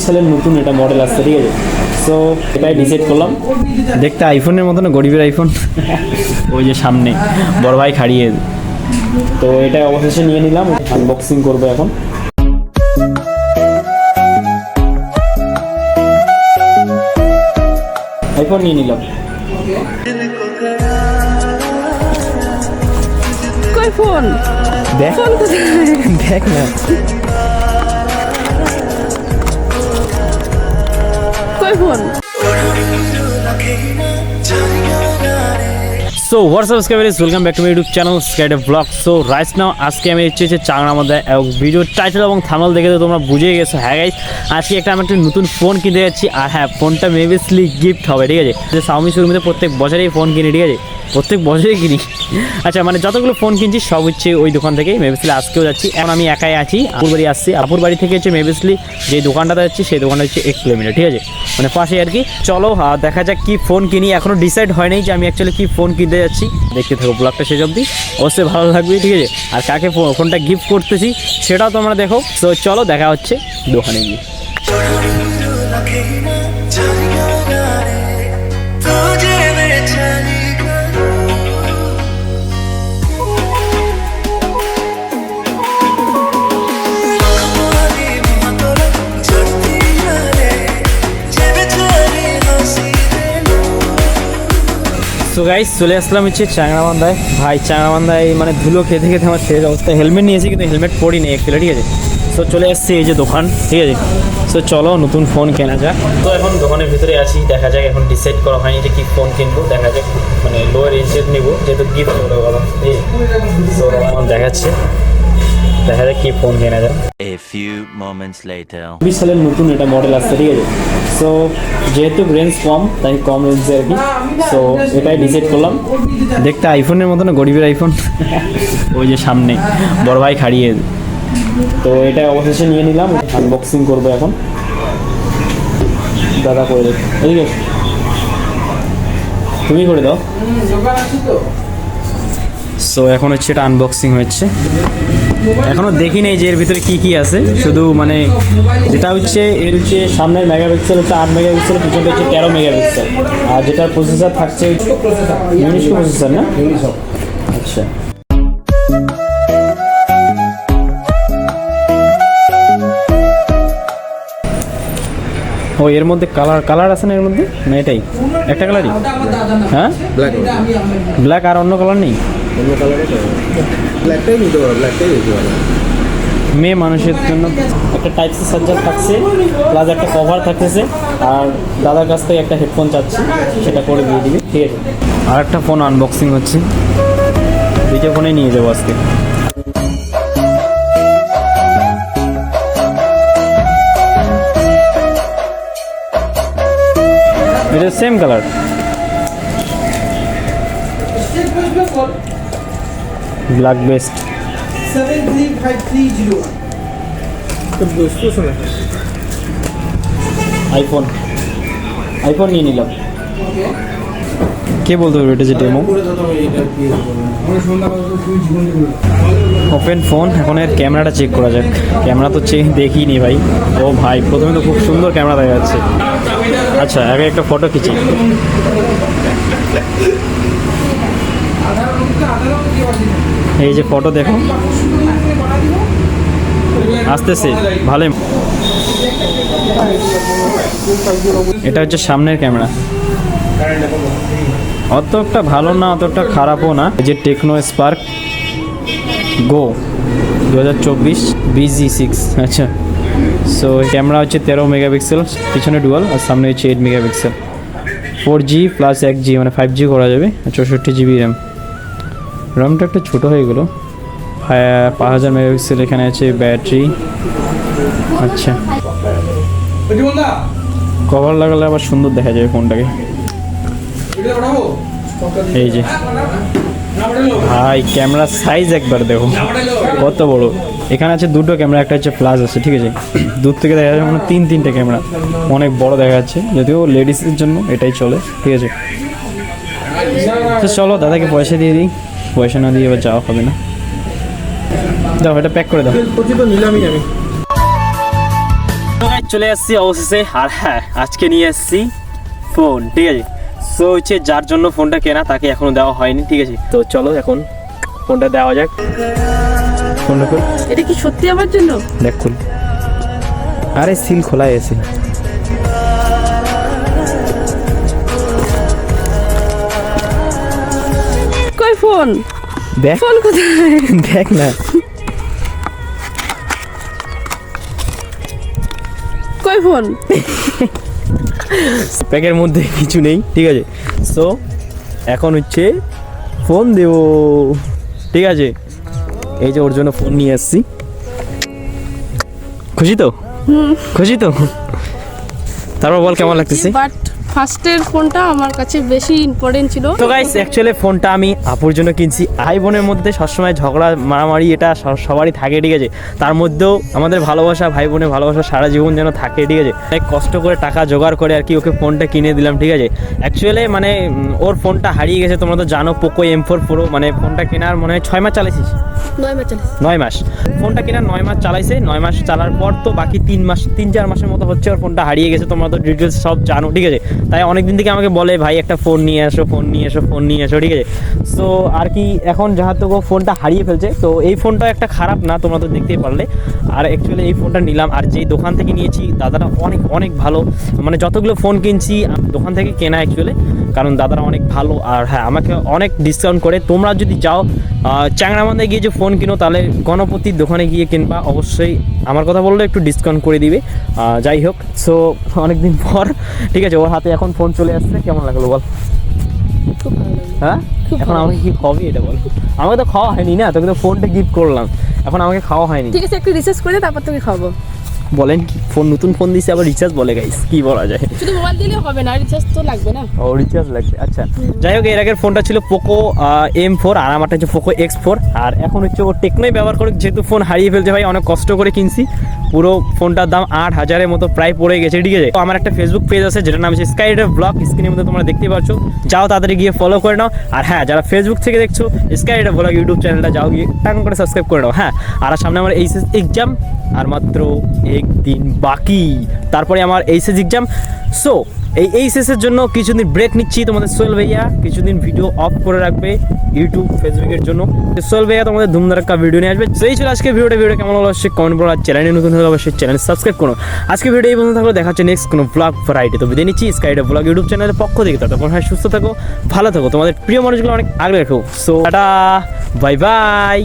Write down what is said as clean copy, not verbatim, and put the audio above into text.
সালের নতুন এটা মডেল আসছে, ঠিক আছে। সো এটাই ডিসাইড করলাম, দেখতে আইফোনের মতো না, গরিবের আইফোন। ওই যে সামনে বড় ভাই খাড়িয়ে, তো এটা অবশেষে নিয়ে নিলাম, আনবক্সিং করবো এখন। আইফোন নিয়ে নিলাম। কই ফোন? দেখ দেখ না, কই phone? So WhatsApp subscribers, welcome back to my YouTube channel Skyd blog. So right now আজকে আমি হচ্ছে চাংড়ার মধ্যে ভিডিও টাইটেল এবং থাম্বনেল দেখে তো তোমরা বুঝে গেছো। হ্যাঁ গাইস, আজকে আমি একটা নতুন ফোন কিনতে যাচ্ছি। আর হ্যাঁ, ফোনটা মেবিসলি গিফট হবে, ঠিক আছে। যে শাওমি শোরুমে প্রত্যেক বছরেই ফোন কিনি, ঠিক আছে, প্রত্যেক বছরই কিনি। আচ্ছা, মানে যতগুলো ফোন কিনছি সব হচ্ছে ওই দোকান থেকেই। মেবিসলি আজকেও যাচ্ছি, এখন আমি একাই আছি, আপুর বাড়ি আসছি। আপুর বাড়ি থেকে হচ্ছে মেবিসলি যে দোকানটাতে যাচ্ছি সেই দোকানটা হচ্ছে 1 কিলোমিটার, ঠিক আছে, মানে পাশে আর কি। চলো দেখা যাক কি ফোন কিনি। এখনও ডিসাইড হয় নাই যে আমি অ্যাকচুয়ালি কি ফোন কিনতে যাচ্ছি। দেখতে থাকো ব্লগটা শেষ অবধি, অবশ্যই ভালো লাগবে, ঠিক আছে। আর কাকে ফোনটা গিফট করতেছি সেটাও তোমরা দেখো। সো চলো দেখা হচ্ছে দোকানে গিয়ে। সো গাইস, চলে আসলাম হচ্ছে চাংড়াবান্ধায়। ভাই চাংড়াবান্ধায় মানে ধুলো খেতে খেতে আমার শেষ অবস্থা। হেলমেট নিয়েছি কিন্তু হেলমেট পরি নেই অ্যাকচুয়ালি, ঠিক আছে। সো চলে আসছি এই যে দোকান, ঠিক আছে। সো চলো নতুন ফোন কেনা যাক। তো এখন দোকানের ভিতরে আছি, দেখা যাক। এখন ডিসাইড করা হয়নি যে কী ফোন কিনবো, দেখা যাক। মানে লোয়ার রেঞ্জের নেবো যেহেতু গিফট করে বলো। সো এখন দেখাচ্ছে, দেখা যাক কী ফোন কেনা যায়। A few moments later. 20 সালের নতুন এটা মডেল আসছে, ঠিক আছে। সো যেহেতু রেঞ্জ কম, তাই কম রেঞ্জে আর কি। সো এটাই ডিসাইড করলাম, দেখতে আইফোনের মতো না, গরিবের আইফোন। ওই যে সামনে বড় ভাই খাড়িয়ে, তো এটা অবশেষে নিয়ে নিলাম, আনবক্সিং করবো এখন। দাদা করে দেখ, ঠিক আছে, তুমি করে দাও। সো এখন হচ্ছে এটা আনবক্সিং হচ্ছে। এখনও দেখি নেই যে এর ভিতরে কী কী আছে, শুধু মানে যেটা হচ্ছে এর হচ্ছে সামনের মেগাপিক্সেল হচ্ছে 8 মেগাপিক্সেল, পিছনটা হচ্ছে 13 মেগাপিক্সেল। আর যেটার প্রসেসর থাকছে ইউনিসকো প্রসেসর, না? আচ্ছা, ও এর মধ্যে কালার আছে না এর মধ্যে? না এটাই একটা কালারই? হ্যাঁ, ব্ল্যাক আর অন্য কালার নেই? অন্য কালারে ব্ল্যাকটাই নিতে পারো, ব্ল্যাকটাই নিতে পারো। মেয়ে মানুষের জন্য একটা টাইপ সি চার্জার থাকছে, প্লাস একটা কভার থাকতেছে। আর দাদার কাছ থেকে একটা হেডফোন চাচ্ছি, সেটা করে দিয়ে দিবি, ঠিক আছে। আর একটা ফোন আনবক্সিং হচ্ছে, দুইটা ফোনেই নিয়ে যাবো আজকে। এটা সেম কালার, ব্ল্যাক বেস্ট। 73530 তো বুঝতে শোনা। আইফোন নিয়ে নিলাম। কে বলতে পারবে এটা যে ডেমো? Open phone. এখন এর ক্যামেরাটা চেক করা যাক। ক্যামেরা তো দেখিনি ভাই। ও ভাই, প্রথমে তো খুব সুন্দর ক্যামেরা দেখা যাচ্ছে। আচ্ছা, আগে একটা ফটো খিচি। এই যে ফটো দেখো, আসতেছে ভালোই। এটা হচ্ছে সামনের ক্যামেরা, অতটা ভালো না, অতটা খারাপও না। এই যে টেকনো স্পার্ক গো 2024 BG6। আচ্ছা, সো ক্যামেরা হচ্ছে 13 মেগাপিক্সেল, পিছনে ডুয়াল, আর সামনে হচ্ছে 8 মেগাপিক্সেল। 4G প্লাস 1G মানে 5G করা যাবে। 64 GB র্যাম। র্যামটা একটু ছোটো হয়ে গেলো। 5000 মেগাপিক্সেল এখানে আছে ব্যাটারি। আচ্ছা, কভার লাগালে আবার সুন্দর দেখা যাবে ফোনটাকে। এই যে ভাই, ক্যামেরার সাইজ একবার দেখো কত বড়। এখানে আছে দুটো ক্যামেরা, একটা হচ্ছে ফ্ল্যাশ আছে, ঠিক আছে। দূর থেকে দেখা যাচ্ছে মানে তিনটে ক্যামেরা, অনেক বড় দেখা যাচ্ছে। যদিও লেডিসের জন্য এটাই চলে, ঠিক আছে। তো চলো দাদাকে পয়সা দিয়ে দিই, পয়সা না দিয়ে এবার যাওয়া হবে না। দাও, এটা প্যাক করে দাও। নিলামই আমি। চলে আসছি অবশেষে। আর হ্যাঁ, আজকে নিয়ে আসছি ফোন, ঠিক আছে। সো হচ্ছে যার জন্য ফোনটা কেনা তাকে এখনো দেওয়া হয়নি, ঠিক আছে। তো চলো এখন ফোনটা দেওয়া যাক। ফোনটা খুল, এটা কি সত্যি আমার জন্য? দেখ খুল। আরে সিল খোলা এসে। কই ফোন? দেখ ফোন কোথায়? দেখ না, কই ফোন? প্যাকের মধ্যে কিছু নেই, ঠিক আছে। সো এখন হচ্ছে ফোন দেব, ঠিক আছে। এই যে ওর জন্য ফোন নিয়ে আসছি। খুশি তো? খুশি তো? তারপর বল কেমন লাগতেছে? বাট ফার্স্টের ফোনটা আমার কাছে বেশি ইম্পর্টেন্ট ছিল। তো গাইস, অ্যাকচুয়ালি ফোনটা আমি আপুর জন্য কিনছি। ভাই বোনের মধ্যে সবসময় ঝগড়া মারামারি এটা সবারই থাকে, ঠিক আছে। তার মধ্যেও আমাদের ভালোবাসা, ভাই বোনের ভালোবাসা সারা জীবন যেন থাকে, ঠিক আছে। অনেক কষ্ট করে টাকা জোগাড় করে আর কি ওকে ফোনটা কিনে দিলাম, ঠিক আছে। অ্যাকচুয়ালি মানে ওর ফোনটা হারিয়ে গেছে, তোমরা তো জানো। পোকো M4 Pro, মানে ফোনটা কেনার মনে হয় 6 মাস চালাইছিস। 9 মাস ফোনটা কেনার 9 মাস চালাইছে। 9 মাস চালার পর তো বাকি 3-4 মাসের মতো হচ্ছে ওর ফোনটা হারিয়ে গেছে। তোমরা তো ডিটেলস সব জানো, ঠিক আছে। তাই অনেক দিন থেকে আমাকে বলে ভাই একটা ফোন নিয়ে আসো, ফোন নিয়ে এসো, ফোন নিয়ে এসো, ঠিক আছে। সো আর কি এখন যেহেতু ও ফোনটা হারিয়ে ফেলছে, তো এই ফোনটা একটা খারাপ না, তোমরা তো দেখতেই পারলে। আর অ্যাকচুয়ালি এই ফোনটা নিলাম, আর যেই দোকান থেকে নিয়েছি দাদারা অনেক অনেক ভালো। মানে যতগুলো ফোন কিনছি দোকান থেকে কেনা অ্যাকচুয়ালি, কারণ দাদারা অনেক ভালো। আর হ্যাঁ, আমাকে অনেক ডিসকাউন্ট করে। তোমরা যদি যাও চ্যাংরামান্দায় গিয়ে যে ফোন কিনো, তাহলে গণপতির দোকানে গিয়ে কিনবা, অবশ্যই আমার কথা বললে একটু ডিসকাউন্ট করে দিবে। যাই হোক, সো অনেকদিন পর, ঠিক আছে, ওর হাতে এখন ফোন চলে আসছে। কেমন লাগলো বল? খুব ভালো লাগলো। হ্যাঁ, খুব এখন ভালো। আমাকে কি খাওয়াবি এটা বল? আমাকে তো খাওয়া হয়নি না, তোকে তো ফোনটা গিফট করলাম, এখন আমাকে খাওয়া হয়নি। ঠিক আছে, একটু রিসার্চ করে তারপর তোকে খাওয়াবো। বলেন কি, ফোন নতুন ফোন দিছে আবার রিচার্জ বলে, গাইস কি বলা যায়? শুধু মোবাইল দিলে হবে না, রিচার্জ তো লাগবে না। ও রিচার্জ লাগবে, আচ্ছা। যাই হোক, এর আগের ফোনটা ছিল পোকো M4, আর আমারটা হচ্ছে পোকো X4। আর এখন হচ্ছে ও টেকনোই ব্যবহার করে, যেহেতু ফোন হারিয়ে ফেলছে ভাই, অনেক কষ্ট করে কিনছি। পুরো ফোনটার দাম 8,000-এর মতো প্রায় পড়ে গেছে, ঠিক আছে। তো আমার একটা ফেসবুক পেজ আছে যেটার নাম হচ্ছে স্কাইডার ব্লগ, স্ক্রিনের মধ্যে তোমরা দেখতেই পাচ্ছ। যাও তাড়াতাড়ি গিয়ে ফলো করে নাও। আর হ্যাঁ, যারা ফেসবুক থেকে দেখছো স্কাইডার ব্লগ ইউটিউব চ্যানেলটা, যাও গিয়ে টান করে সাবস্ক্রাইব করে নাও। হ্যাঁ, আর সামনে আমার এইচএস এক্সাম, আর মাত্র 1 দিন বাকি, তারপরে আমার এইচএস এক্সাম। সো এই এইচএসের জন্য কিছুদিন ব্রেক নিচ্ছি। তোমাদের সোহেল ভাইয়া কিছুদিন ভিডিও অফ করে রাখবে ইউটিউব ফেসবুকের জন্য। সোহেল ভাইয়া তোমাদের ধুমধারাক্কা ভিডিও নিয়ে আসবে। সেই ছিল আজকে ভিডিও কেমন হলো অবশ্যই কমেন্ট করো। আর চ্যানেলে নতুন হলে অবশ্যই চ্যানেল সাবস্ক্রাইব করো। আজকে ভিডিও এই পর্যন্ত থাকলে দেখা হচ্ছে নেক্সট কোনো ব্লগ ভ্যারাইটি। তো বিদায় নিচ্ছি স্কাইডার ব্লগ ইউটিউব চ্যানেলের পক্ষ থেকে। ততক্ষণ হয় সুস্থ থাকো, ভালো থাকো, তোমাদের প্রিয় মানুষগুলো অনেক আগলে রাখো। So tata, bye bye.